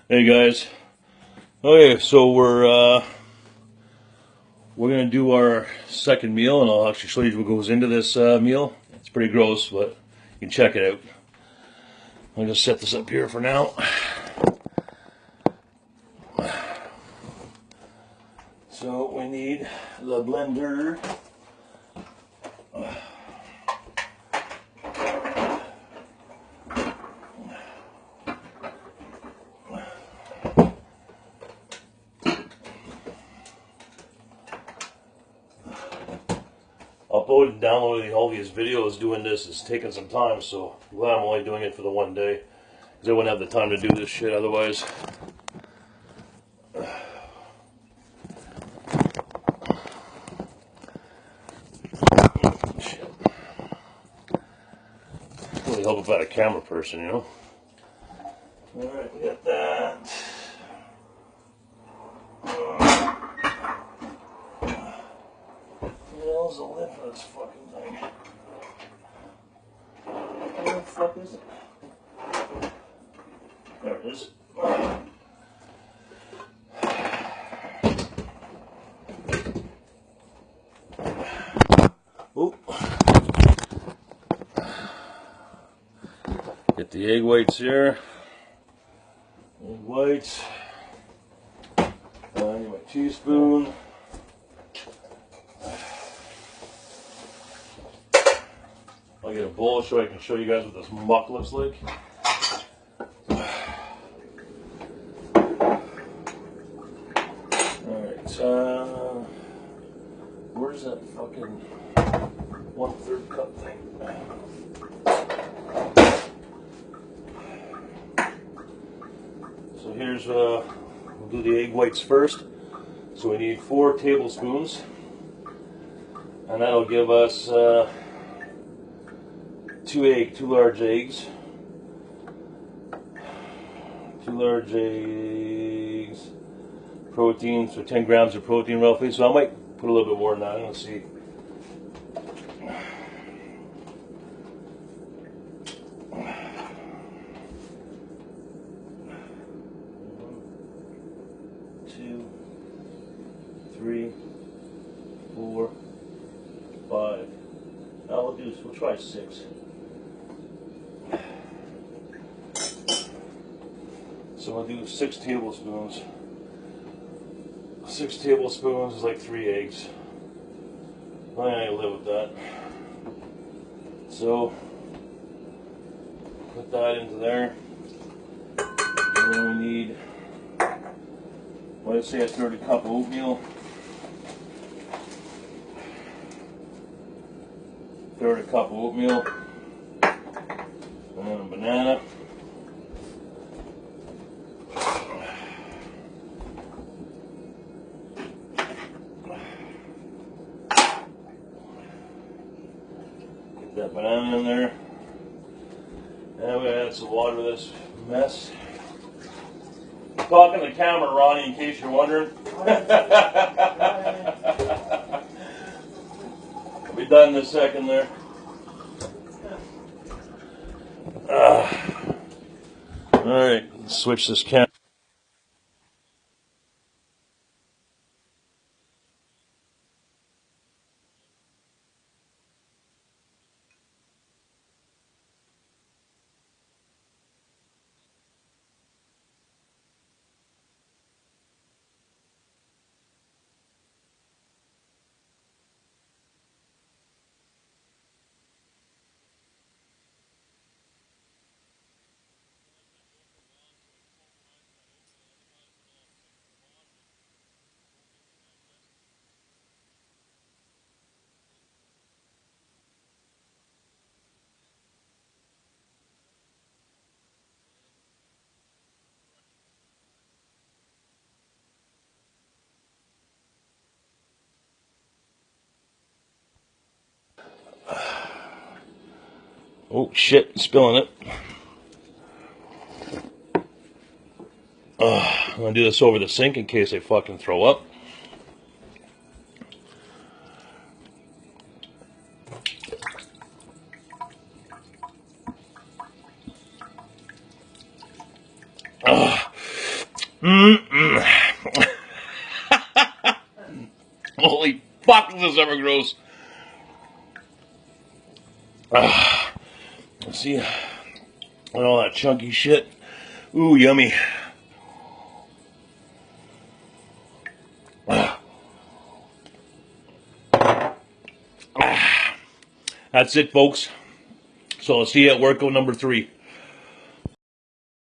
Hey guys. Okay, so we're gonna do our second meal, and I'll actually show you what goes into this meal. It's pretty gross, but you can check it out. I'm gonna set this up here for now. So we need the blender. Uploading and downloading all these videos doing this is taking some time, so I'm glad I'm only doing it for the one day, because I wouldn't have the time to do this shit otherwise. Shit. Really help if I had a camera person, you know? Alright, we got that. Where's the lid for this fucking thing? Where the fuck is it? There it is. Oop. Get the egg whites here. Egg whites. I need my teaspoon. I'll get a bowl so I can show you guys what this muck looks like. Alright, where's that fucking 1/3 cup thing? So here's, we'll do the egg whites first. So we need 4 tablespoons. And that'll give us 2 large eggs. 2 large eggs. Protein, so 10 grams of protein roughly. So I might put a little bit more than that. Let's see. Two, 3, 4, 5. Now we'll try 6. So we'll do 6 tablespoons. 6 tablespoons is like 3 eggs. I live with that. So put that into there. And then we need, let's say, a 1/3 cup of oatmeal. 1/3 cup of oatmeal. And then a banana. Get that banana in there. And we're gonna add some water to this mess. I'm talking to the camera, Ronnie, in case you're wondering. I'll be done in a second there. Alright, let's switch this camera. Oh shit, spilling it. I'm gonna do this over the sink in case I fucking throw up. Mm-mm. Holy fuck, is this ever gross. See, all that chunky shit. Ooh, yummy. That's it, folks. So I'll see you at workout number 3.